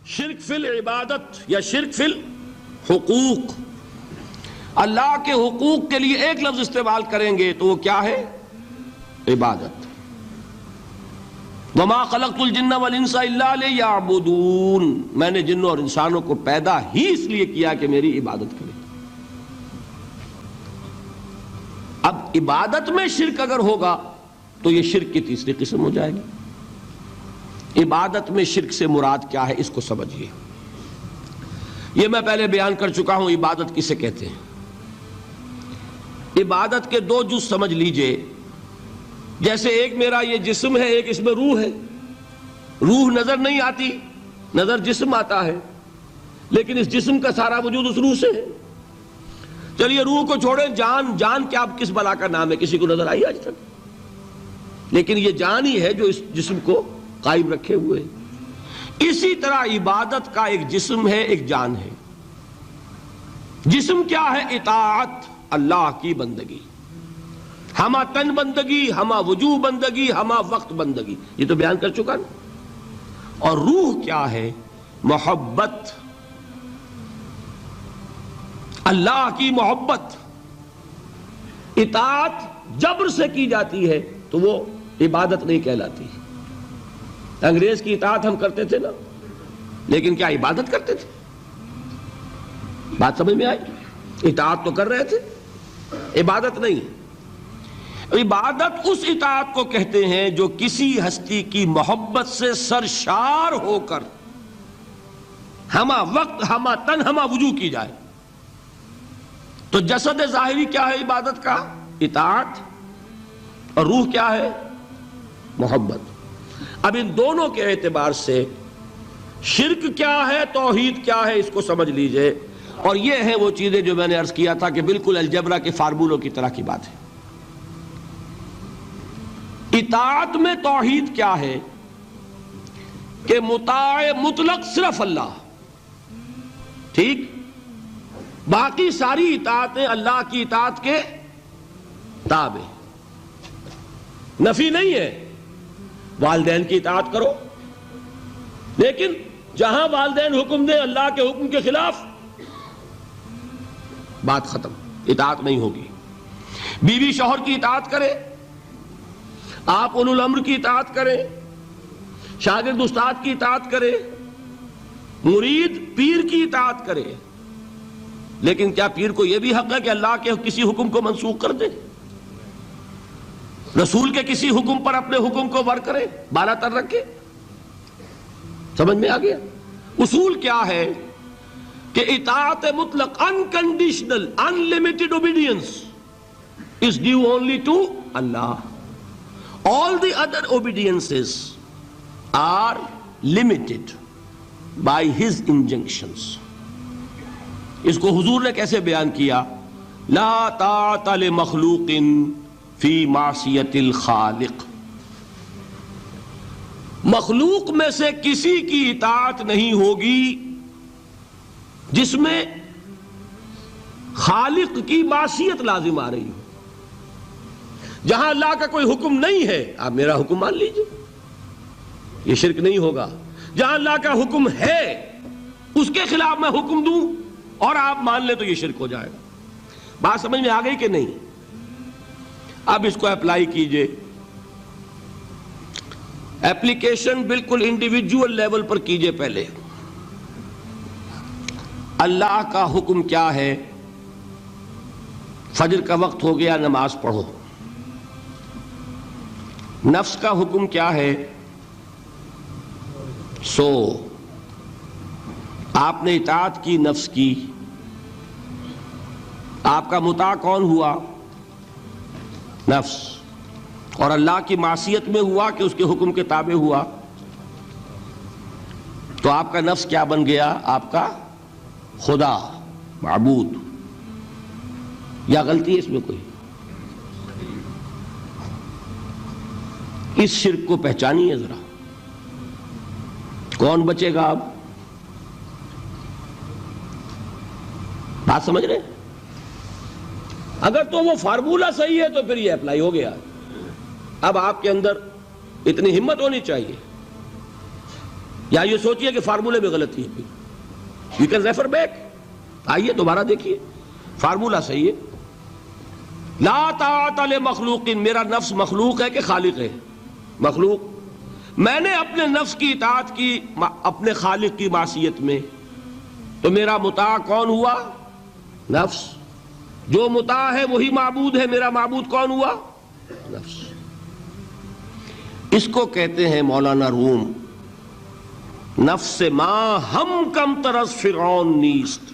شرک فی العبادت یا شرک فی الحقوق، اللہ کے حقوق کے لیے ایک لفظ استعمال کریں گے تو وہ کیا ہے؟ عبادت۔ وَمَا خَلَقْتُ الْجِنَّ وَالْإِنسَ إِلَّا لِيَعْبُدُونَ، میں نے جنوں اور انسانوں کو پیدا ہی اس لیے کیا کہ میری عبادت کریں۔ اب عبادت میں شرک اگر ہوگا تو یہ شرک کی تیسری قسم ہو جائے گی۔ عبادت میں شرک سے مراد کیا ہے اس کو سمجھیے۔ یہ میں پہلے بیان کر چکا ہوں عبادت کسے کہتے ہیں۔ عبادت کے دو جز سمجھ لیجئے، جیسے ایک میرا یہ جسم ہے، ایک اس میں روح ہے۔ روح نظر نہیں آتی، نظر جسم آتا ہے، لیکن اس جسم کا سارا وجود اس روح سے ہے۔ چلیے روح کو چھوڑیں، جان، جان کیا کس بلا کا نام ہے، کسی کو نظر آئی آج تک؟ لیکن یہ جان ہی ہے جو اس جسم کو قائم رکھے ہوئے ہے۔ اسی طرح عبادت کا ایک جسم ہے، ایک جان ہے۔ جسم کیا ہے؟ اطاعت، اللہ کی بندگی، ہما تن بندگی، ہما وجوہ بندگی، ہما وقت بندگی، یہ تو بیان کر چکا نا۔ اور روح کیا ہے؟ محبت، اللہ کی محبت۔ اطاعت جبر سے کی جاتی ہے تو وہ عبادت نہیں کہلاتی۔ انگریز کی اطاعت ہم کرتے تھے نا، لیکن کیا عبادت کرتے تھے؟ بات سمجھ میں آئی؟ اطاعت تو کر رہے تھے، عبادت نہیں۔ عبادت اس اطاعت کو کہتے ہیں جو کسی ہستی کی محبت سے سرشار ہو کر ہما وقت، ہما تن، ہما وجوہ کی جائے۔ تو جسد ظاہری کیا ہے عبادت کا؟ اطاعت۔ اور روح کیا ہے؟ محبت۔ اب ان دونوں کے اعتبار سے شرک کیا ہے، توحید کیا ہے، اس کو سمجھ لیجئے۔ اور یہ ہیں وہ چیزیں جو میں نے عرض کیا تھا کہ بالکل الجبرا کے فارمولوں کی طرح کی بات ہے۔ اطاعت میں توحید کیا ہے کہ مطاع مطلق صرف اللہ، ٹھیک؟ باقی ساری اطاعتیں اللہ کی اطاعت کے تابع۔ نفی نہیں ہے، والدین کی اطاعت کرو، لیکن جہاں والدین حکم دیں اللہ کے حکم کے خلاف، بات ختم، اطاعت نہیں ہوگی۔ بیوی شوہر کی اطاعت کرے، آپ اولو الامر کی اطاعت کریں، شاگرد استاد کی اطاعت کرے، مرید پیر کی اطاعت کرے، لیکن کیا پیر کو یہ بھی حق ہے کہ اللہ کے کسی حکم کو منسوخ کر دے، رسول کے کسی حکم پر اپنے حکم کو ور کرے، بالا تر رکھے؟ سمجھ میں آ گیا؟ اصول کیا ہے کہ اطاعت مطلق، unconditional, unlimited obedience is due only to Allah. All the other obediences are limited by His injunctions. اس کو حضور نے کیسے بیان کیا؟ لا طاعت لمخلوق فی معصیت الخالق۔ مخلوق میں سے کسی کی اطاعت نہیں ہوگی جس میں خالق کی معصیت لازم آ رہی ہو۔ جہاں اللہ کا کوئی حکم نہیں ہے آپ میرا حکم مان لیجئے، یہ شرک نہیں ہوگا۔ جہاں اللہ کا حکم ہے اس کے خلاف میں حکم دوں اور آپ مان لیں تو یہ شرک ہو جائے گا۔ بات سمجھ میں آ گئی کہ نہیں؟ اب اس کو اپلائی کیجئے۔ ایپلیکیشن بالکل انڈیویجول لیول پر کیجئے۔ پہلے اللہ کا حکم کیا ہے؟ فجر کا وقت ہو گیا، نماز پڑھو۔ نفس کا حکم کیا ہے؟ سو۔ آپ نے اطاعت کی نفس کی، آپ کا مطاع کون ہوا؟ نفس۔ اور اللہ کی معصیت میں ہوا کہ اس کے حکم کے تابع ہوا، تو آپ کا نفس کیا بن گیا؟ آپ کا خدا، معبود۔ یا غلطی ہے اس میں کوئی؟ اس شرک کو پہچانیے ذرا، کون بچے گا اب؟ بات سمجھ رہے؟ اگر تو وہ فارمولہ صحیح ہے تو پھر یہ اپلائی ہو گیا۔ اب آپ کے اندر اتنی ہمت ہونی چاہیے، یا یہ سوچئے کہ فارمولے میں غلطی ہے. You can refer back. آئیے دوبارہ دیکھیے فارمولہ صحیح ہے. لا طاعت لمخلوق، میرا نفس مخلوق ہے کہ خالق ہے؟ مخلوق. میں نے اپنے نفس کی اطاعت کی اپنے خالق کی معصیت میں، تو میرا مطاع کون ہوا؟ نفس. جو مطاع ہے وہی معبود ہے. میرا معبود کون ہوا؟ نفس. اس کو کہتے ہیں مولانا روم نفس ما ہم کم ترس فرعون نیست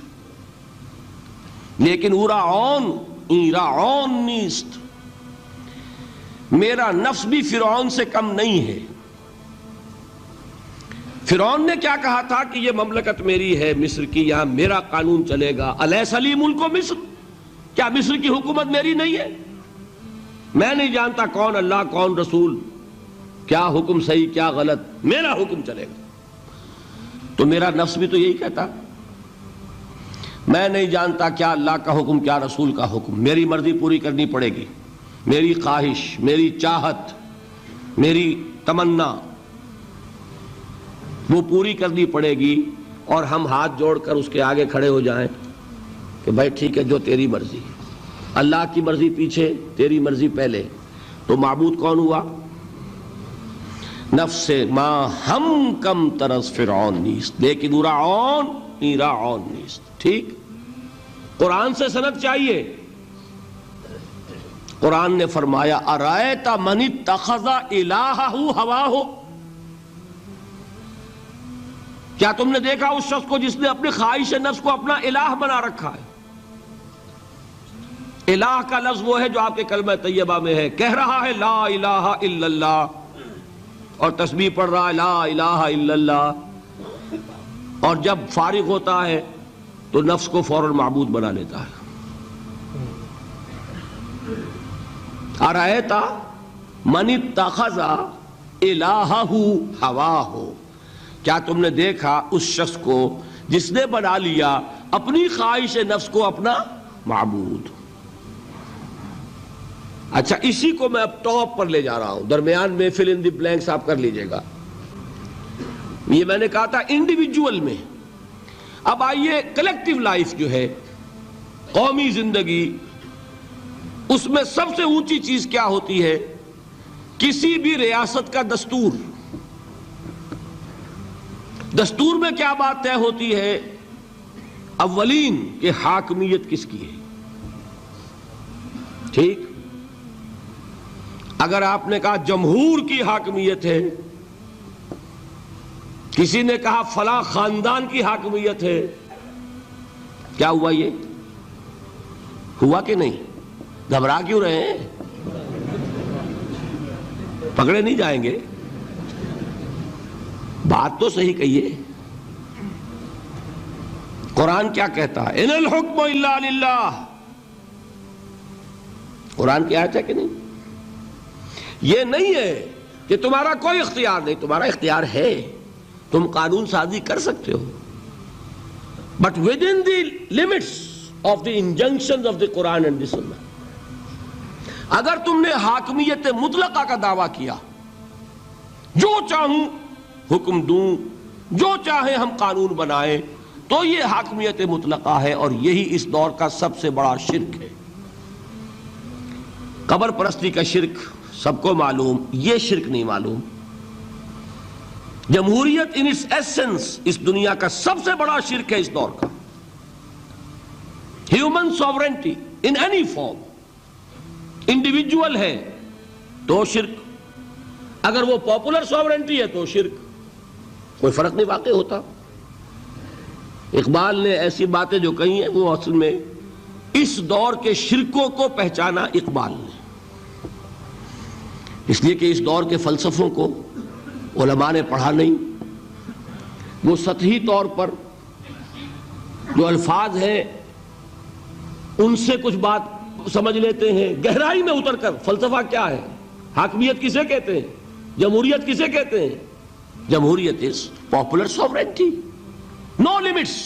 لیکن اورا عون ایرا عون نیست. میرا نفس بھی فرعون سے کم نہیں ہے. فرعون نے کیا کہا تھا کہ یہ مملکت میری ہے مصر کی، یہاں میرا قانون چلے گا. الیس لی ملک مصر، کیا مصر کی حکومت میری نہیں ہے؟ میں نہیں جانتا کون اللہ کون رسول، کیا حکم صحیح کیا غلط، میرا حکم چلے گا. تو میرا نفس بھی تو یہی کہتا، میں نہیں جانتا کیا اللہ کا حکم کیا رسول کا حکم، میری مرضی پوری کرنی پڑے گی، میری خواہش، میری چاہت، میری تمنا وہ پوری کرنی پڑے گی. اور ہم ہاتھ جوڑ کر اس کے آگے کھڑے ہو جائیں کہ بھائی ٹھیک ہے جو تیری مرضی. اللہ کی مرضی پیچھے، تیری مرضی پہلے. تو معبود کون ہوا؟ نفس ما ہم کم ترس فرعون نیست لیکن اورا عون ایرا عون نیست. ٹھیک. قرآن سے سند چاہیے. قرآن نے فرمایا ارائیت من اتخذ الہہ ہواہ، کیا تم نے دیکھا اس شخص کو جس نے اپنی خواہش نفس کو اپنا الہ بنا رکھا ہے؟ الہ کا لفظ وہ ہے جو آپ کے کلمہ طیبہ میں ہے. کہہ رہا ہے لا الہ الا اللہ اور تسبیح پڑھ رہا ہے لا الہ الا اللہ، اور جب فارغ ہوتا ہے تو نفس کو فوراً معبود بنا لیتا ہے. ارائیت من اتخذ الہہ ہواہ، کیا تم نے دیکھا اس شخص کو جس نے بنا لیا اپنی خواہش نفس کو اپنا معبود. اچھا اسی کو میں اب ٹاپ پر لے جا رہا ہوں، درمیان میں فل ان دی بلینکس آپ کر لیجئے گا. یہ میں نے کہا تھا انڈیویجول میں. اب آئیے کلیکٹیو لائف جو ہے، قومی زندگی، اس میں سب سے اونچی چیز کیا ہوتی ہے؟ کسی بھی ریاست کا دستور. دستور میں کیا بات طے ہوتی ہے؟ اولین کہ حاکمیت کس کی ہے. ٹھیک. اگر آپ نے کہا جمہور کی حاکمیت ہے، کسی نے کہا فلاں خاندان کی حاکمیت ہے، کیا ہوا؟ یہ ہوا کہ نہیں؟ گھبرا کیوں رہے ہیں؟ پکڑے نہیں جائیں گے. بات تو صحیح کہیے. قرآن کیا کہتا ہے؟ ان الحکم الا للہ. قرآن کی آیت ہے کہ نہیں؟ یہ نہیں ہے کہ تمہارا کوئی اختیار نہیں، تمہارا اختیار ہے، تم قانون سازی کر سکتے ہو، but within the limits of the injunctions of the Quran and the Sunnah. اگر تم نے حاکمیت مطلقہ کا دعویٰ کیا، جو چاہوں حکم دوں، جو چاہے ہم قانون بنائیں، تو یہ حاکمیت مطلقہ ہے، اور یہی اس دور کا سب سے بڑا شرک ہے. قبر پرستی کا شرک سب کو معلوم، یہ شرک نہیں معلوم. جمہوریت ان اس ایسنس اس دنیا کا سب سے بڑا شرک ہے اس دور کا. Human sovereignty in any form, individual ہے تو شرک، اگر وہ پاپولر سوورنٹی ہے تو شرک. کوئی فرق نہیں واقع ہوتا. اقبال نے ایسی باتیں جو کہی ہیں وہ اصل میں اس دور کے شرکوں کو پہچانا اقبال نے، اس لیے کہ اس دور کے فلسفوں کو علماء نے پڑھا نہیں. وہ سطحی طور پر جو الفاظ ہیں ان سے کچھ بات سمجھ لیتے ہیں، گہرائی میں اتر کر فلسفہ کیا ہے، حاکمیت کسے کہتے ہیں، جمہوریت کسے کہتے ہیں. جمہوریت is popular sovereignty, know limits.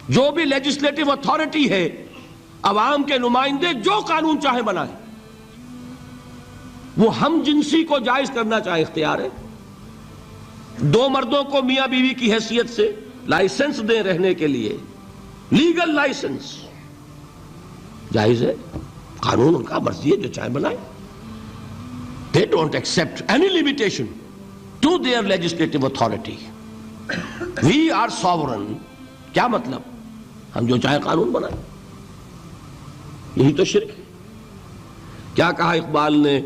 جو بھی لیجسلیٹو اتھارٹی ہے، عوام کے نمائندے جو قانون چاہے بنائیں، وہ ہم جنسی کو جائز کرنا چاہے اختیار ہے. دو مردوں کو میاں بیوی کی حیثیت سے لائسنس دیں رہنے کے لیے، لیگل لائسنس، جائز ہے، قانون ان کا مرضی ہے، جو چاہے بنائیں. They don't accept any limitation to their legislative authority. We are sovereign. کیا مطلب؟ ہم جو چاہے قانون بنائیں. یہی تو شرک ہے. کیا کہا اقبال نے؟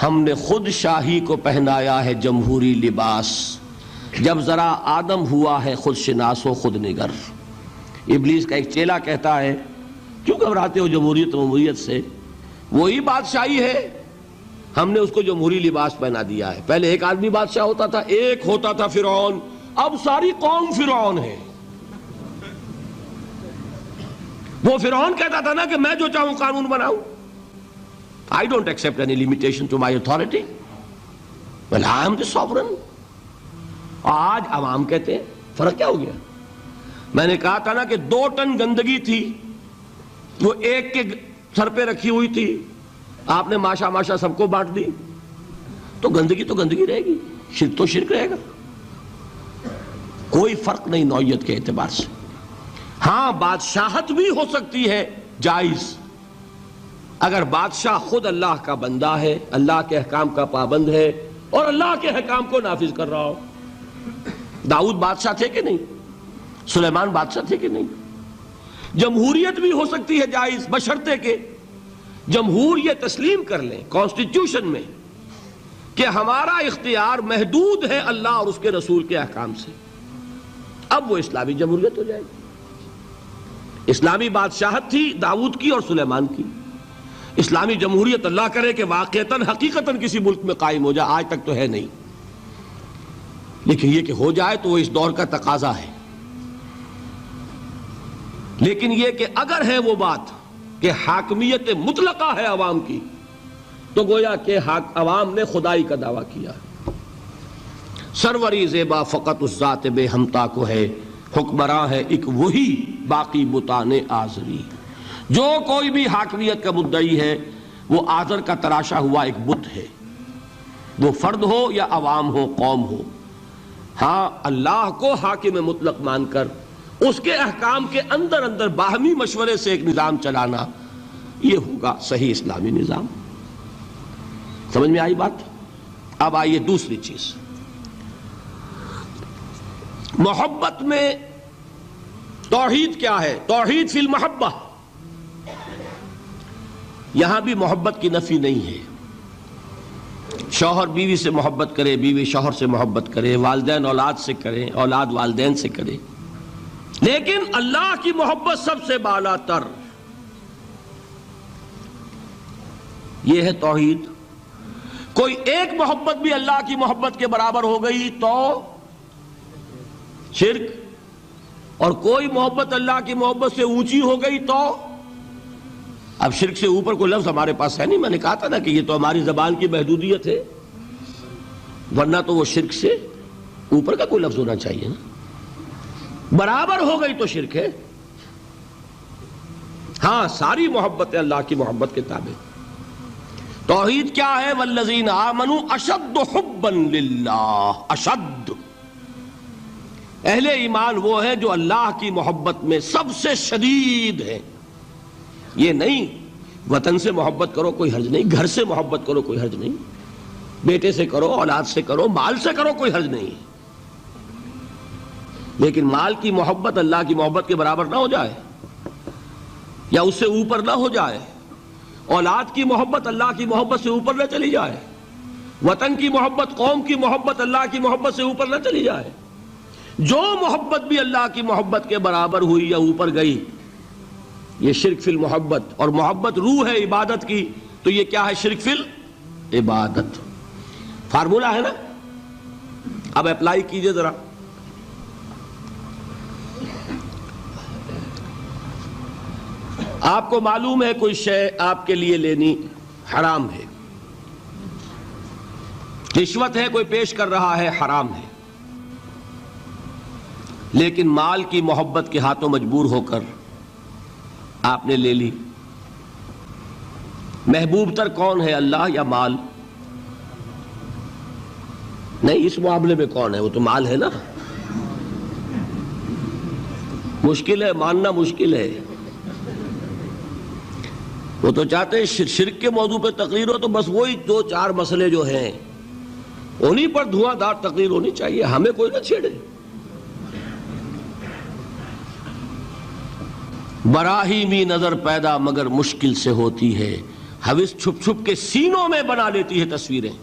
ہم نے خود شاہی کو پہنایا ہے جمہوری لباس، جب ذرا آدم ہوا ہے خود شناس و خود نگر. ابلیس کا ایک چیلا کہتا ہے کیوں گھبراتے ہو جمہوریت و جمہوریت سے؟ وہی بادشاہی ہے، ہم نے اس کو جمہوری لباس پہنا دیا ہے. پہلے ایک آدمی بادشاہ ہوتا تھا، ایک ہوتا تھا فرعون، اب ساری قوم فرعون ہے. وہ فرعون کہتا تھا نا کہ میں جو چاہوں قانون بناؤں. I don't accept any limitation to my authority. Well, I am the sovereign. آج عوام کہتے ہیں. فرق کیا ہو گیا؟ میں نے کہا تھا نا کہ 2 ٹن گندگی تھی، وہ ایک کے سر پہ رکھی ہوئی تھی، آپ نے ماشا ماشا سب کو بانٹ دی، تو گندگی رہے گی، شرک تو شرک رہے گا. کوئی فرق نہیں نوعیت کے اعتبار سے. ہاں بادشاہت بھی ہو سکتی ہے جائز، اگر بادشاہ خود اللہ کا بندہ ہے، اللہ کے احکام کا پابند ہے اور اللہ کے احکام کو نافذ کر رہا ہو. داؤد بادشاہ تھے کہ نہیں؟ سلیمان بادشاہ تھے کہ نہیں؟ جمہوریت بھی ہو سکتی ہے جائز، بشرطے کہ جمہور یہ تسلیم کر لیں کانسٹیٹیوشن میں کہ ہمارا اختیار محدود ہے اللہ اور اس کے رسول کے احکام سے. اب وہ اسلامی جمہوریت ہو جائے گی. اسلامی بادشاہت تھی داؤد کی اور سلیمان کی. اسلامی جمہوریت اللہ کرے کہ واقعتاً حقیقتاً کسی ملک میں قائم ہو جائے، آج تک تو ہے نہیں، لیکن یہ کہ ہو جائے تو وہ اس دور کا تقاضا ہے. لیکن یہ کہ اگر ہے وہ بات کہ حاکمیت مطلقہ ہے عوام کی، تو گویا کہ عوام نے خدائی کا دعویٰ کیا. سروری زیبا فقط اس ذات بے ہمتا کو ہے، حکمراں ہے ایک وہی باقی بتان آزری. جو کوئی بھی حاکمیت کا مدعی ہے وہ آزر کا تراشا ہوا ایک بت ہے، وہ فرد ہو یا عوام ہو، قوم ہو. ہاں اللہ کو حاکم مطلق مان کر اس کے احکام کے اندر باہمی مشورے سے ایک نظام چلانا، یہ ہوگا صحیح اسلامی نظام. سمجھ میں آئی بات؟ اب آئیے دوسری چیز، محبت میں توحید کیا ہے؟ توحید فی المحبہ. یہاں بھی محبت کی نفی نہیں ہے. شوہر بیوی سے محبت کرے، بیوی شوہر سے محبت کرے، والدین اولاد سے کریں، اولاد والدین سے کرے، لیکن اللہ کی محبت سب سے بالا تر. یہ ہے توحید. کوئی ایک محبت بھی اللہ کی محبت کے برابر ہو گئی تو شرک، اور کوئی محبت اللہ کی محبت سے اونچی ہو گئی تو اب شرک سے اوپر کوئی لفظ ہمارے پاس ہے نہیں. میں نے کہا تھا نا کہ یہ تو ہماری زبان کی محدودیت ہے، ورنہ تو وہ شرک سے اوپر کا کوئی لفظ ہونا چاہیے نا. برابر ہو گئی تو شرک ہے. ہاں ساری محبتیں اللہ کی محبت کے تابع. توحید کیا ہے؟ والذین آمنوا اشد حبا للہ. اشد، اہل ایمان وہ ہیں جو اللہ کی محبت میں سب سے شدید ہیں. یہ نہیں وطن سے محبت کرو کوئی حرج نہیں، گھر سے محبت کرو کوئی حرج نہیں، بیٹے سے کرو، اولاد سے کرو، مال سے کرو، کوئی حرج نہیں، لیکن مال کی محبت اللہ کی محبت کے برابر نہ ہو جائے یا اس سے اوپر نہ ہو جائے. اولاد کی محبت اللہ کی محبت سے اوپر نہ چلی جائے. وطن کی محبت، قوم کی محبت اللہ کی محبت سے اوپر نہ چلی جائے. جو محبت بھی اللہ کی محبت کے برابر ہوئی یا اوپر گئی، یہ شرک فی المحبت. اور محبت روح ہے عبادت کی، تو یہ کیا ہے؟ شرک فی العبادت. فارمولا ہے نا. اب اپلائی کیجئے ذرا. آپ کو معلوم ہے کوئی شے آپ کے لیے لینی حرام ہے، رشوت ہے کوئی پیش کر رہا ہے، حرام ہے، لیکن مال کی محبت کے ہاتھوں مجبور ہو کر آپ نے لے لی. محبوب تر کون ہے، اللہ یا مال؟ نہیں، اس معاملے میں کون ہے؟ وہ تو مال ہے نا. مشکل ہے، ماننا مشکل ہے. وہ تو چاہتے ہیں شرک کے موضوع پہ تقریر ہو تو بس وہی 2-4 مسئلے جو ہیں انہی پر دھواں دار تقریر ہونی چاہیے، ہمیں کوئی نہ چھیڑے. براہیمی نظر پیدا مگر مشکل سے ہوتی ہے، ہوس چھپ چھپ کے سینوں میں بنا لیتی ہے تصویریں.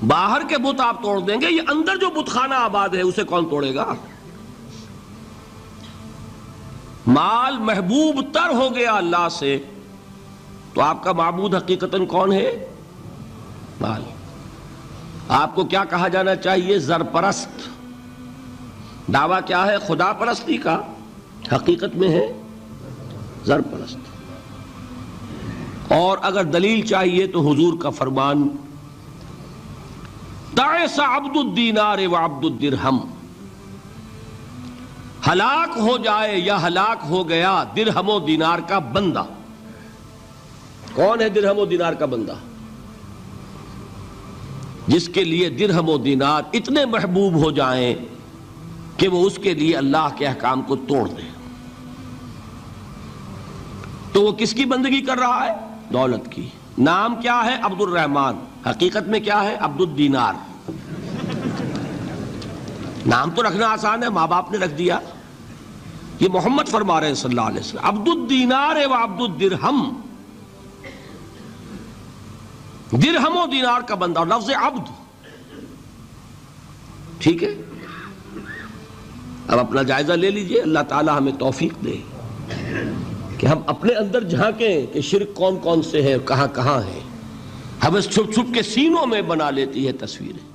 باہر کے بت آپ توڑ دیں گے، یہ اندر جو بت خانہ آباد ہے اسے کون توڑے گا؟ مال محبوب تر ہو گیا اللہ سے تو آپ کا معبود حقیقتاً کون ہے؟ مال. آپ کو کیا کہا جانا چاہیے؟ زر پرست. دعویٰ کیا ہے؟ خدا پرستی کا. حقیقت میں ہے زر پرست. اور اگر دلیل چاہیے تو حضور کا فرمان تعس عبد الدینار وعبد الدرہم، ہلاک ہو جائے یا ہلاک ہو گیا درہم و دینار کا بندہ. کون ہے درہم و دینار کا بندہ؟ جس کے لیے درہم و دینار اتنے محبوب ہو جائیں کہ وہ اس کے لیے اللہ کے احکام کو توڑ دے. تو وہ کس کی بندگی کر رہا ہے؟ دولت کی. نام کیا ہے؟ عبد الرحمن. حقیقت میں کیا ہے؟ عبد الدینار. نام تو رکھنا آسان ہے، ماں باپ نے رکھ دیا. یہ محمد فرما رہے ہیں صلی اللہ علیہ وسلم عبد الدینار و عبد الدرہم. درہم و دینار کا بندہ، اور لفظ عبد. ٹھیک ہے، اب اپنا جائزہ لے لیجئے. اللہ تعالی ہمیں توفیق دے کہ ہم اپنے اندر جھانکیں کہ شرک کون کون سے ہے، کہاں کہاں ہے. ہوس چھپ چھپ کے سینوں میں بنا لیتی ہے تصویریں.